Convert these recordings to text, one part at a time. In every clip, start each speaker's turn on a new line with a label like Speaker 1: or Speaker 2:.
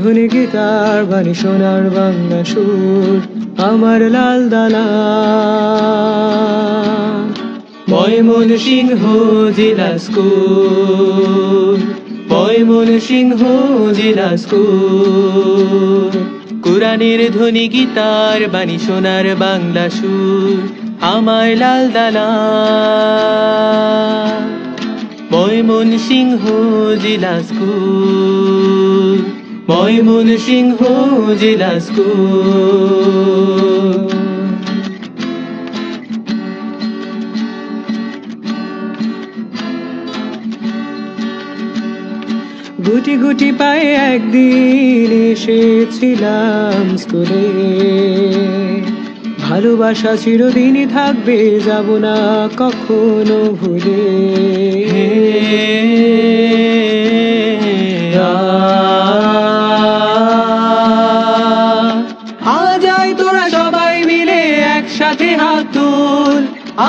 Speaker 1: ধনী গীতার বাণী সোনার বাংলা সুর আমার লাল দালান। ময়মনসিংহ জেলা স্কুল, ময়মনসিংহ জেলা স্কুল। কুরআনের ধ্বনি গীতার বাণী সোনার বাংলা সুর আমার লাল দালান। ময়মনসিংহ জেলা স্কুল, ময়মনসিংহ জেলা স্কুল। গুটি গুটি পায়ে একদিন এসেছিলাম স্কুলে, ভালোবাসা চিরদিনই থাকবে, যাব না কখনো ভুলে। আজ আয় তোরা সবাই মিলে একসাথে হাত তুল,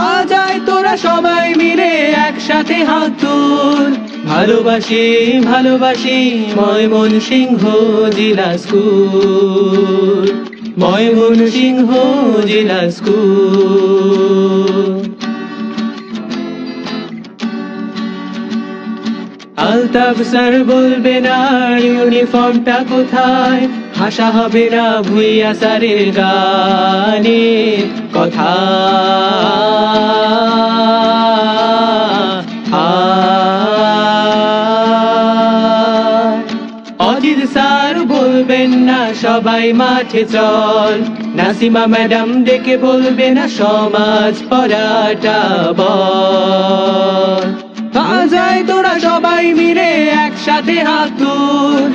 Speaker 1: আজ আয় তোরা সবাই মিলে একসাথে হাত তুল। ভালোবাসি ভালোবাসি ময়মনসিংহ জেলা স্কুল, ময়মনসিংহ জেলা স্কুল। আলতাফ স্যার বলবে না ইউনিফর্মটা কোথায়, হাসা হবে না ভুইয়া স্যারের গানের কথা। অজিত স্যার বলবেন না সবাই মাঠে চল, নাসিমা ম্যাডাম ডেকে বলবে না সমাজ পড়াটা বল। আজ আয় তোরা সবাই মিলে একসাথে হাত তুল,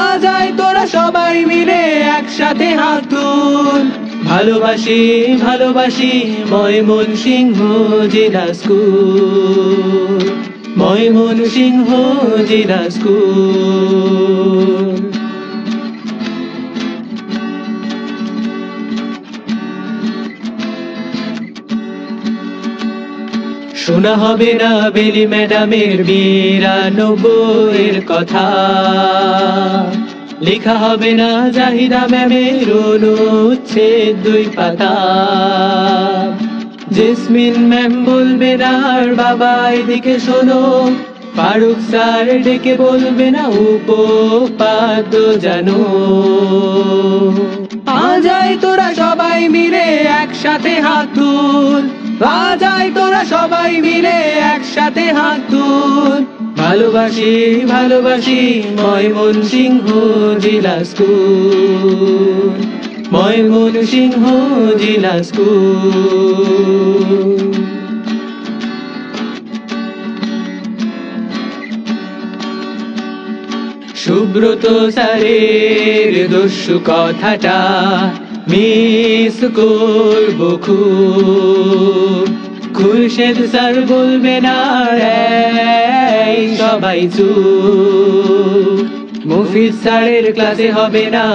Speaker 1: আজ আয় তোরা সবাই মিলে একসাথে হাত তুল। ভালোবাসি ভালোবাসি ময়মনসিংহ জেলা স্কুল, ময়মনসিংহ জেলা স্কুল। শোনা হবে না বেলি ম্যাডামের 92 কথা, লেখা হবে না জাহিদা ম্যামের অনুচ্ছেদ 2 পাতা। জেসমিন ম্যাম বলবে না আর বাবা এদিকে শোনো, ফারুক স্যার ডেকে বলবে না উপপাদ্য জানো। আজ আয় তোরা সবাই মিলে একসাথে হাত তুল, আজ আয় তোরা সবাই মিলে একসাথে হাত তুল। ভালোবাসি ভালোবাসি ময়মনসিংহ জেলা স্কুল, ময়মনসিংহ জেলা স্কুল। সুব্রত স্যারের দস্যু কথাটা মিস করবো খুব, খুরশেদ স্যার বলবে না এই সবাই চুপ। মুফিদ স্যারের ক্লাসে হবে না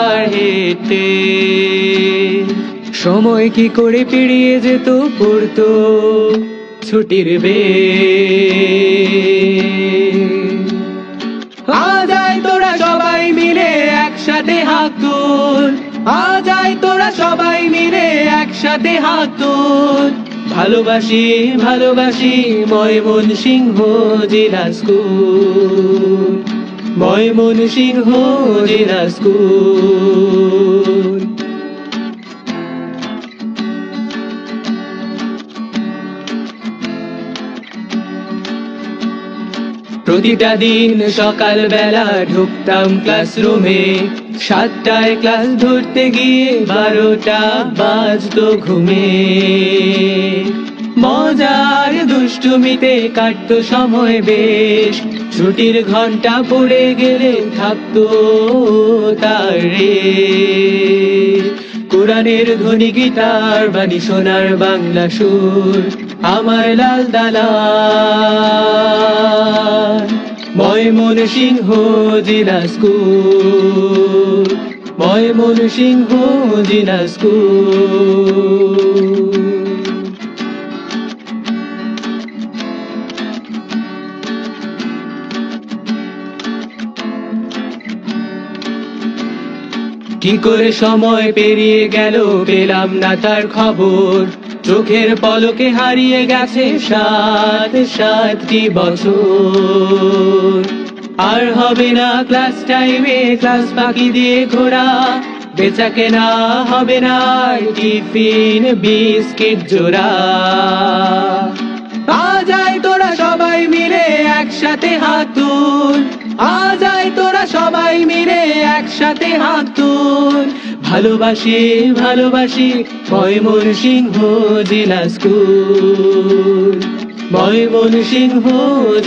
Speaker 1: আর হেঁটে, সময় কি করে পেরিয়ে যেত পড়তো ছুটির বেশ। আজ আয় তোরা সবাই মিলে একসাথে হাত তুল, আজ আয় তোরা সবাই মিলে একসাথে হাত তুল। ভালোবাসি ভালোবাসি ময়মনসিংহ জেলা স্কুল, ময়মনসিংহ জেলা স্কুল। প্রতিটা দিন সকাল বেলা ঢুকতাম ক্লাসরুমে, 7টায় ক্লাস ধরতে গিয়ে 12টা বাজতো ঘুমে। মজার দুষ্টুমিতে কাটতো সময় বেশ, ছুটির ঘন্টা পড়ে গেলে থাকতো তার রেশ। কুরআনের ধ্বনি গীতার বাণী সোনার বাংলা সুর আমার লাল দালান। ময়মনসিংহ জেলা স্কুল, ময়মনসিংহ জেলা স্কুল। কি করে সময় পেরিয়ে গেল পেলাম না তার খবর, চোখের পলকে হারিয়ে গেছে 7-7টি বছর। আর হবে না ক্লাস টাইমে ক্লাস ফাঁকি দিয়ে ঘোরা, বেচা কেনা হবে না টিফিন বিস্কিট জোড়া। আজ আয় তোরা সবাই মিলে একসাথে হাত তুল, আজ আয় তোরা সবাই মিলে একসাথে হাত তুল। ভালোবাসি ভালোবাসি ময়মনসিংহ জেলা স্কুল, ময়মনসিংহ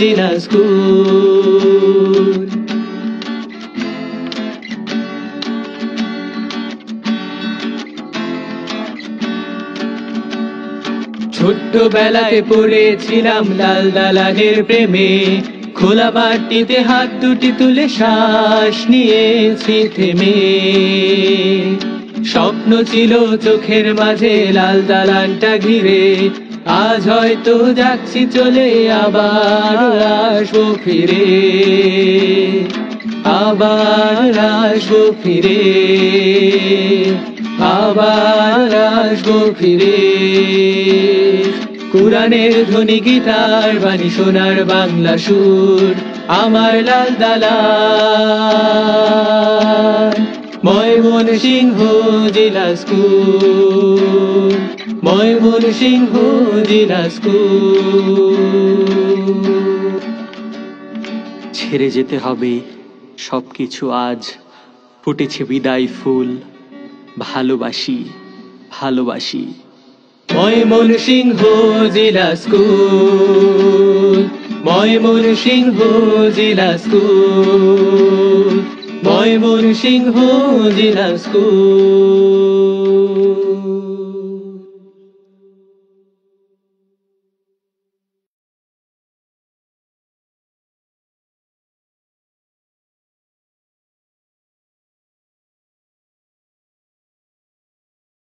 Speaker 1: জেলা স্কুল। ছোট্টবেলায় পড়েছিলাম লাল দালানের প্রেমে, খোলা মাটিতে হাত দুটি তুলে শ্বাস নিয়েছি থেমে। স্বপ্ন ছিল চোখের মাঝে লাল দালানটা ঘিরে, আজ হয়তো যাচ্ছি চলে আবার আসবো ফিরে, আবার আসবো ফিরে, আবার আসবো ফিরে। কুরানের ধ্বনি গীতার বাণী সোনার বাংলা সুর, আমার লাল দালান ময়মনসিংহ জেলা স্কুল, ময়মনসিংহ জেলা স্কুল।
Speaker 2: ছেড়ে যেতে হবে সবকিছু, আজ ফুটেছে বিদায় ফুল। ভালোবাসি ভালোবাসি
Speaker 1: ময়মনসিংহ জেলা স্কুল, ময়মনসিংহ জেলা স্কুল, ময়মনসিংহ জেলা স্কুল।